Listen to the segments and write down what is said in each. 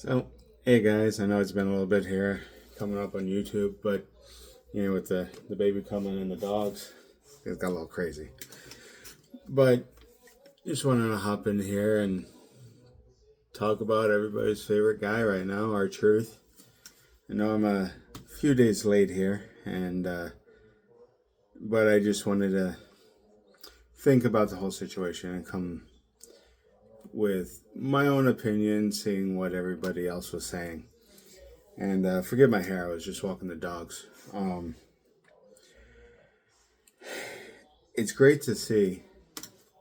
So, hey guys, I know it's been a little bit here coming up on YouTube, but with the baby coming and the dogs, it got a little crazy. But just wanted to hop in here and talk about everybody's favorite guy right now, R-Truth. I know I'm a few days late here, and but I just wanted to think about the whole situation and come with my own opinion, seeing what everybody else was saying. And forgive my hair, I was just walking the dogs. It's great to see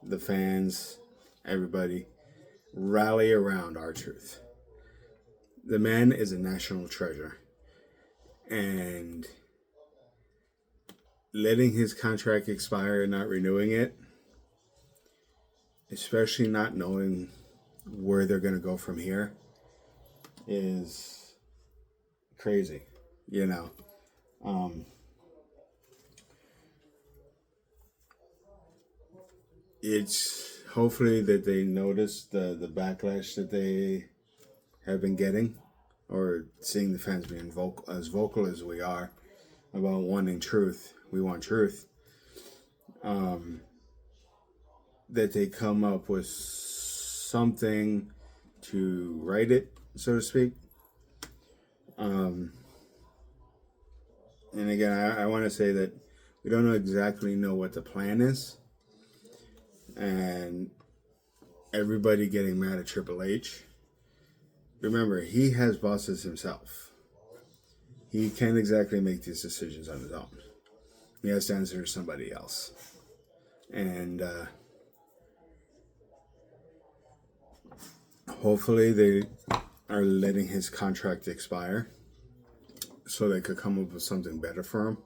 the fans, everybody, rally around R-Truth. The man is a national treasure. And letting his contract expire and not renewing it, especially not knowing where they're going to go from here, is crazy, you know. It's hopefully that they notice the backlash that they have been getting, or seeing the fans being as vocal as we are about wanting truth. We want truth. That they come up with something to write it, so to speak. And again, I want to say that we don't exactly know what the plan is, and everybody getting mad at Triple H. Remember, he has bosses himself. He can't exactly make these decisions on his own. He has to answer to somebody else. And hopefully they are letting his contract expire so they could come up with something better for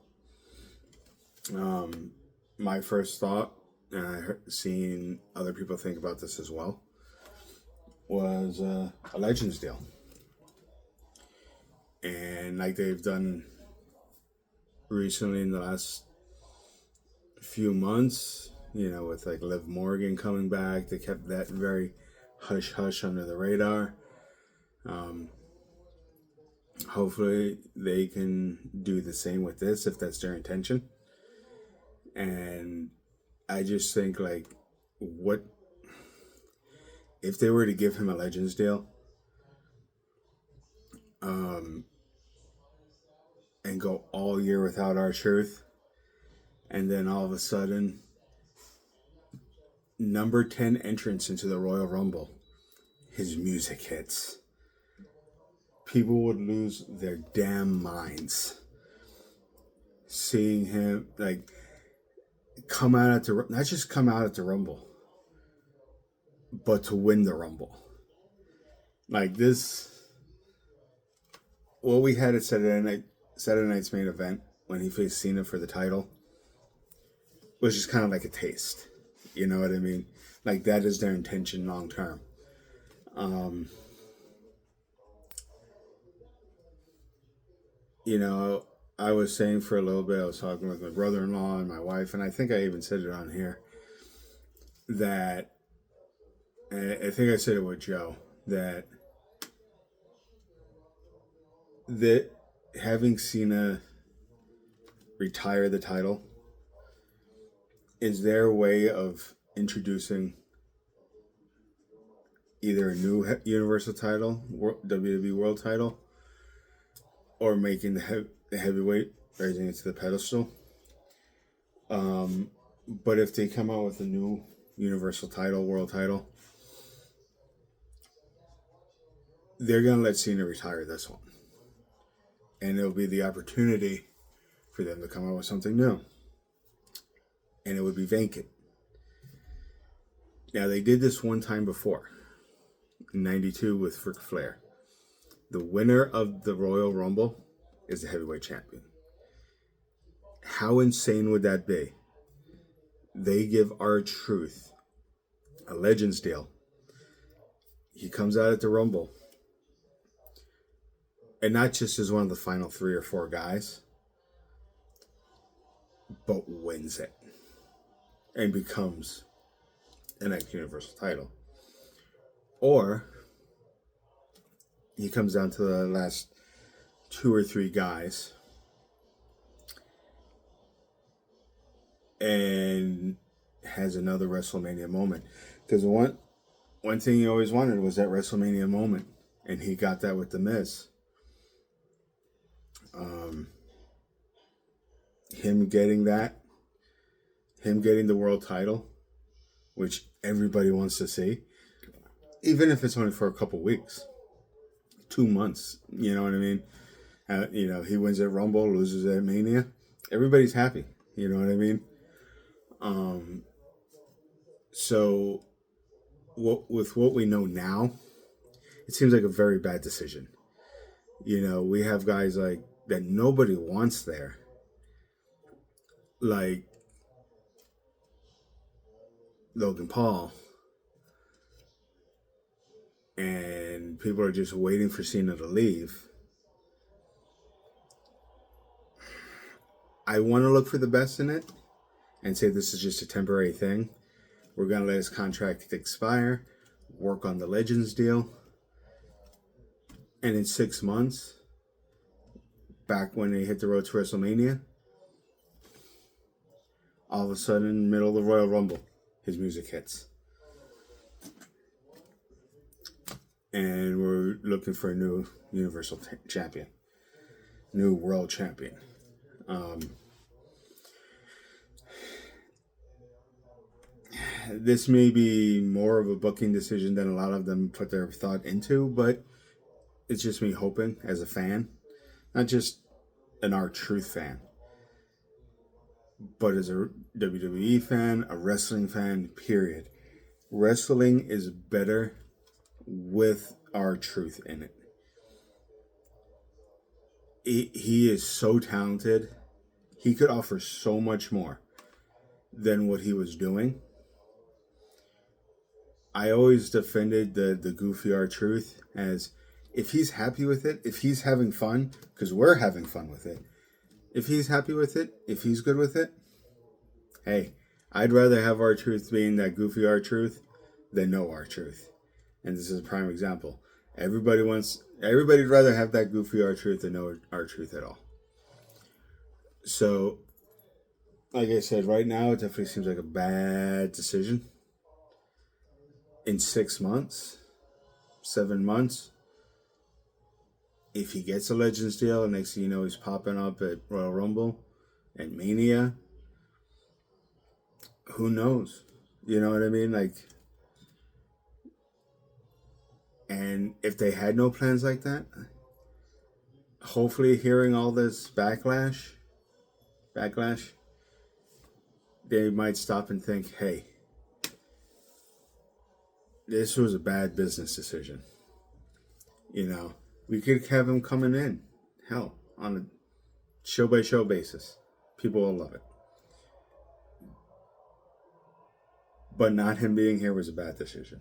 him. My first thought, and seen other people think about this as well, was a Legends deal. And like they've done recently in the last few months, with like Liv Morgan coming back, they kept that very hush hush under the radar. Hopefully they can do the same with this if that's their intention. And I just think, like, what if they were to give him a Legends deal, and go all year without R-Truth, and then all of a sudden, number 10 entrance into the Royal Rumble, his music hits. People would lose their damn minds seeing him, like, come out at the, not just come out at the Rumble, but to win the Rumble. Like this, what we had at Saturday Night's main event when he faced Cena for the title was just kind of like a taste. You know what I mean? Like, that is their intention long term. I was saying for a little bit, I was talking with my brother-in-law and my wife, and I think I even said it on here, that, I think I said it with Joe, that having Cena retire the title is their way of introducing either a new Universal title, WWE World title, or making the heavyweight, raising it to the pedestal. But if they come out with a new Universal title, World title, they're going to let Cena retire this one. And it'll be the opportunity for them to come out with something new. And it would be vacant. Now, they did this one time before, in 92 with Ric Flair. The winner of the Royal Rumble is the heavyweight champion. How insane would that be? They give R-Truth a Legends deal. He comes out at the Rumble, and not just as one of the final 3 or 4 guys, but wins it and becomes the next Universal title. Or he comes down to the last 2 or 3 guys, and has another WrestleMania moment. Because one thing he always wanted was that WrestleMania moment, and he got that with The Miz. Him getting that, him getting the world title, which everybody wants to see, even if it's only for a couple weeks, 2 months. You know what I mean? He wins at Rumble, loses at Mania. Everybody's happy. You know what I mean? So, with what we know now, it seems like a very bad decision. We have guys like that nobody wants there, like Logan Paul, and people are just waiting for Cena to leave. I want to look for the best in it and say this is just a temporary thing. We're going to let his contract expire, work on the Legends deal, and in 6 months, back when they hit the road to WrestleMania, all of a sudden, middle of the Royal Rumble, his music hits. And we're looking for a new Universal Champion, new World Champion. This may be more of a booking decision than a lot of them put their thought into, but it's just me hoping as a fan, not just an R-Truth fan, but as a WWE fan, a wrestling fan, period. Wrestling is better with R-Truth in it. He is so talented. He could offer so much more than what he was doing. I always defended the goofy R-Truth as, if he's happy with it, if he's having fun, because we're having fun with it, if he's happy with it, if he's good with it, hey, I'd rather have R-Truth being that goofy R-Truth than no R-Truth. And this is a prime example. Everybody'd rather have that goofy R-Truth than no R-Truth at all. So, like I said, right now it definitely seems like a bad decision. In 6 months, 7 months, if he gets a Legends deal, and next thing you know, he's popping up at Royal Rumble and Mania, who knows? You know what I mean? And if they had no plans like that, hopefully hearing all this backlash, they might stop and think, hey, this was a bad business decision. We could have him coming in, hell, on a show-by-show basis. People will love it. But not him being here was a bad decision.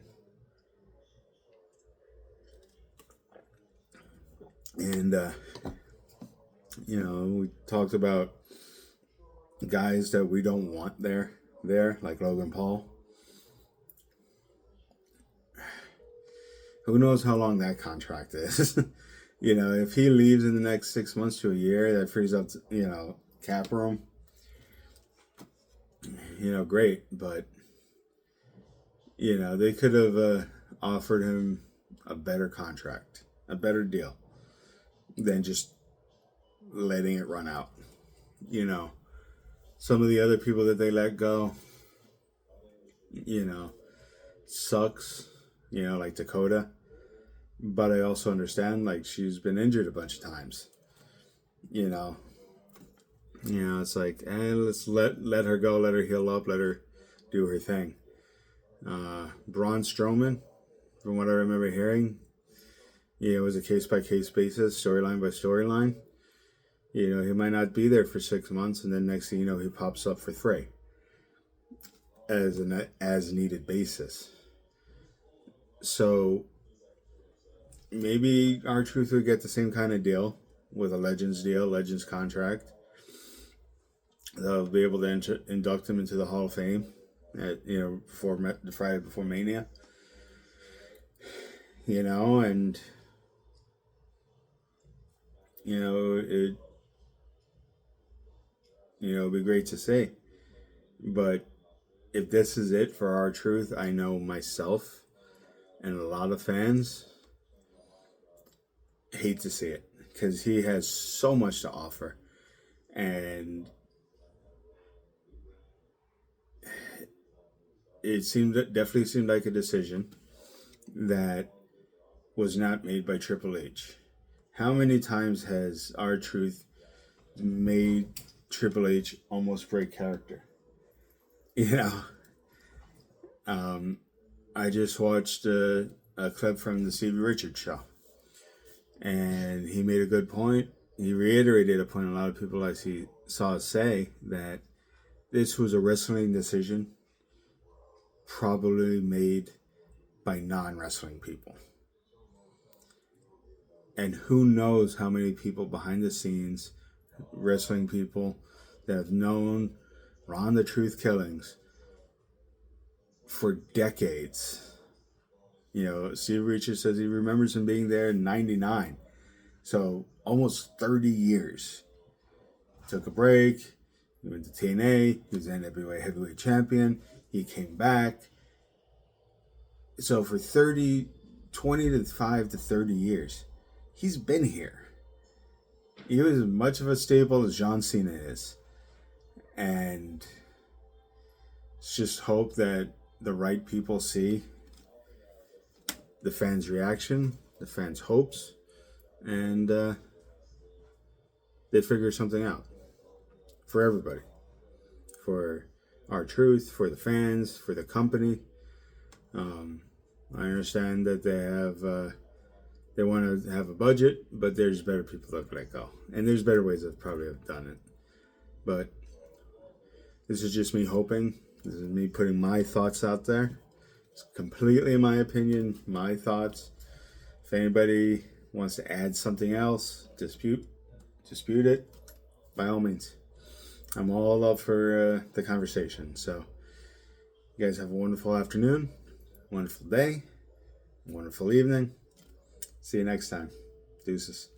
And, we talked about guys that we don't want there, like Logan Paul. Who knows how long that contract is? If he leaves in the next 6 months to a year, that frees up, cap room. Great. But, they could have offered him a better contract, a better deal than just letting it run out. Some of the other people that they let go, sucks, like Dakota. But I also understand, she's been injured a bunch of times. It's like, let's let her go, let her heal up, let her do her thing. Braun Strowman, from what I remember hearing, it was a case-by-case basis, storyline by storyline. He might not be there for 6 months, and then next thing you know, he pops up for 3 as an as-needed basis. So maybe R-Truth would get the same kind of deal with a Legends deal, Legends contract. They'll be able to induct him into the Hall of Fame at before the Friday before Mania. And it it'd be great to see. But if this is it for R-Truth, I know myself and a lot of fans hate to see it because he has so much to offer, and definitely seemed like a decision that was not made by Triple H. How many times has R-Truth made Triple H almost break character? I just watched a clip from the Stevie Richards show, and he made a good point. He reiterated a point a lot of people saw say, that this was a wrestling decision probably made by non-wrestling people. And who knows how many people behind the scenes, wrestling people, that have known Ron the Truth Killings for decades. Steve Richards says he remembers him being there in 99. So almost 30 years. Took a break. He went to TNA. He was NWA heavyweight champion. He came back. So for 25 to 30 years, he's been here. He was as much of a staple as John Cena is. And let's just hope that the right people see the fans' reaction, the fans' hopes, and they figure something out for everybody. For R-Truth, for the fans, for the company. I understand that they want to have a budget, but there's better people that let go. And there's better ways that probably have done it. But this is just me hoping. This is me putting my thoughts out there. It's completely my opinion, my thoughts. If anybody wants to add something else, dispute it, by all means. I'm all up for the conversation. So, you guys have a wonderful afternoon, wonderful day, wonderful evening. See you next time. Deuces.